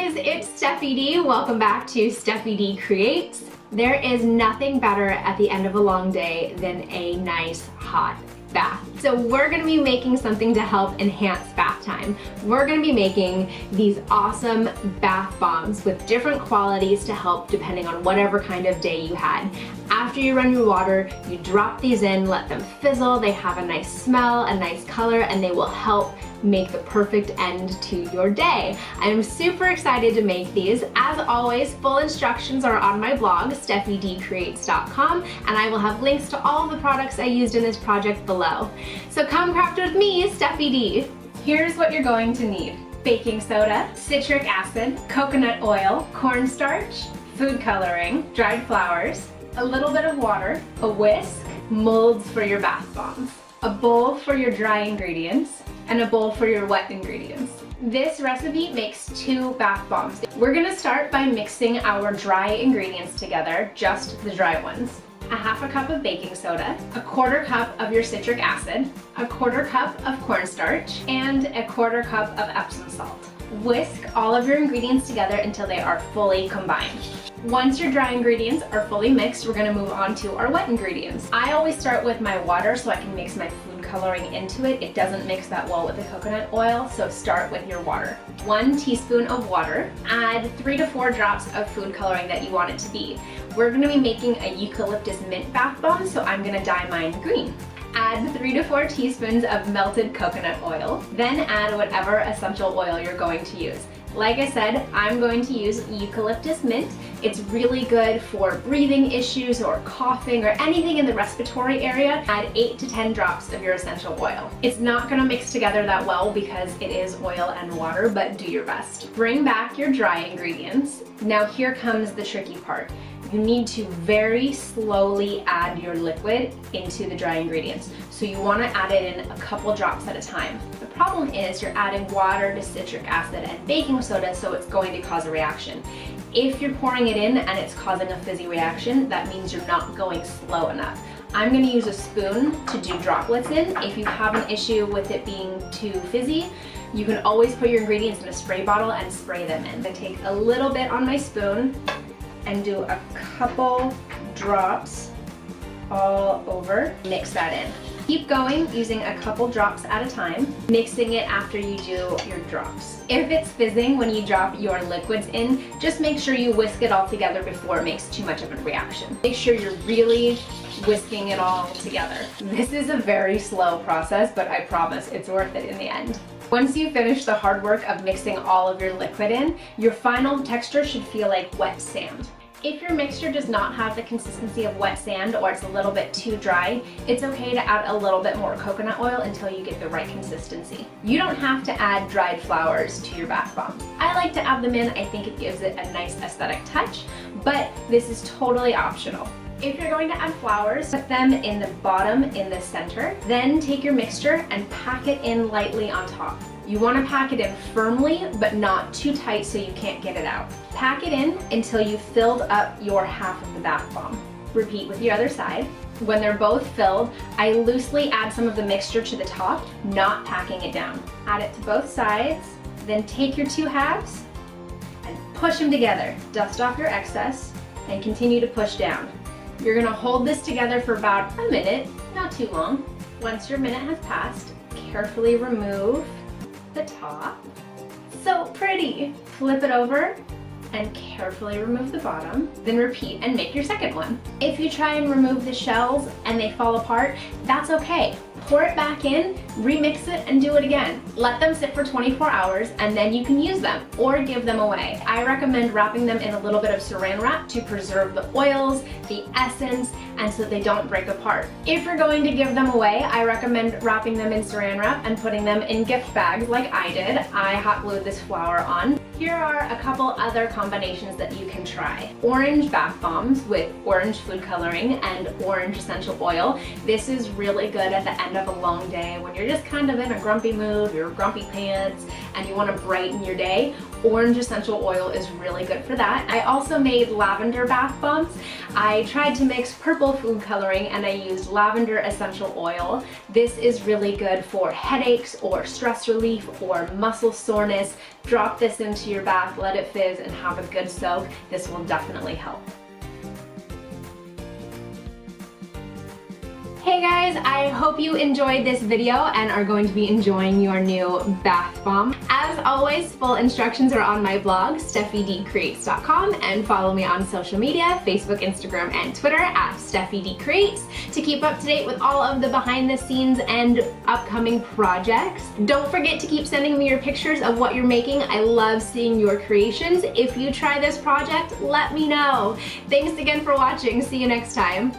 guys, it's Steffi D. Welcome back to Steffi D Creates. There is nothing better at the end of a long day than a nice hot bath. So we're gonna be making something to help enhance bath time. We're gonna be making these awesome bath bombs with different qualities to help depending on whatever kind of day you had. After you run your water, you drop these in, let them fizzle. They have a nice smell, a nice color, and they will help make the perfect end to your day. I'm super excited to make these. As always, full instructions are on my blog, steffidcreates.com, and I will have links to all the products I used in this project below. So come craft with me, Steffi D. Here's what you're going to need. Baking soda, citric acid, coconut oil, cornstarch, food coloring, dried flowers, a little bit of water, a whisk, molds for your bath bombs, a bowl for your dry ingredients, and a bowl for your wet ingredients. This recipe makes 2 bath bombs. We're gonna start by mixing our dry ingredients together, just the dry ones. A half a cup of baking soda, a 1/4 cup of your citric acid, a 1/4 cup of cornstarch, and a 1/4 cup of Epsom salt. Whisk all of your ingredients together until they are fully combined. Once your dry ingredients are fully mixed, we're gonna move on to our wet ingredients. I always start with my water so I can mix my food coloring into it. It doesn't mix that well with the coconut oil, so start with your water. 1 teaspoon of water, add 3 to 4 drops of food coloring that you want it to be. We're gonna be making a eucalyptus mint bath bomb, so I'm gonna dye mine green. Add 3 to 4 teaspoons of melted coconut oil, then add whatever essential oil you're going to use. Like I said, I'm going to use eucalyptus mint. It's really good for breathing issues or coughing or anything in the respiratory area. Add 8 to 10 drops of your essential oil. It's not gonna mix together that well because it is oil and water, but do your best. Bring back your dry ingredients. Now here comes the tricky part. You need to very slowly add your liquid into the dry ingredients. So you want to add it in a couple drops at a time. The problem is you're adding water to citric acid and baking soda, so it's going to cause a reaction. If you're pouring it in and it's causing a fizzy reaction, that means you're not going slow enough. I'm going to use a spoon to do droplets in. If you have an issue with it being too fizzy, you can always put your ingredients in a spray bottle and spray them in. I take a little bit on my spoon and do a couple drops all over. Mix that in. Keep going using a couple drops at a time, mixing it after you do your drops. If it's fizzing when you drop your liquids in, just make sure you whisk it all together before it makes too much of a reaction. Make sure you're really whisking it all together. This is a very slow process, but I promise it's worth it in the end. Once you finish the hard work of mixing all of your liquid in, your final texture should feel like wet sand. If your mixture does not have the consistency of wet sand or it's a little bit too dry, it's okay to add a little bit more coconut oil until you get the right consistency. You don't have to add dried flowers to your bath bombs. I like to add them in. I think it gives it a nice aesthetic touch, but this is totally optional. If you're going to add flowers, put them in the bottom in the center, then take your mixture and pack it in lightly on top. You want to pack it in firmly, but not too tight so you can't get it out. Pack it in until you've filled up your half of the bath bomb. Repeat with your other side. When they're both filled, I loosely add some of the mixture to the top, not packing it down. Add it to both sides, then take your 2 halves and push them together. Dust off your excess and continue to push down. You're gonna hold this together for about a minute, not too long. Once your minute has passed, carefully remove the top. So pretty! Flip it over and carefully remove the bottom, then repeat and make your second one. If you try and remove the shells and they fall apart, that's okay. Pour it back in, remix it, and do it again. Let them sit for 24 hours and then you can use them or give them away. I recommend wrapping them in a little bit of saran wrap to preserve the oils, the essence, and so they don't break apart. If you're going to give them away, I recommend wrapping them in saran wrap and putting them in gift bags like I did. I hot glued this flower on. Here are a couple other combinations that you can try. Orange bath bombs with orange food coloring and orange essential oil. This is really good at the end of a long day when you're just kind of in a grumpy mood, your grumpy pants, and you want to brighten your day. orange essential oil is really good for that. I also made lavender bath bombs. I tried to mix purple food coloring and I used lavender essential oil. This is really good for headaches or stress relief or muscle soreness. Drop this into your bath, let it fizz, and have a good soak. This will definitely help. Hey guys, I hope you enjoyed this video and are going to be enjoying your new bath bomb. As always, full instructions are on my blog, steffidcreates.com, and follow me on social media, Facebook, Instagram, and Twitter at steffidcreates to keep up to date with all of the behind the scenes and upcoming projects. Don't forget to keep sending me your pictures of what you're making. I love seeing your creations. If you try this project, let me know. Thanks again for watching. See you next time.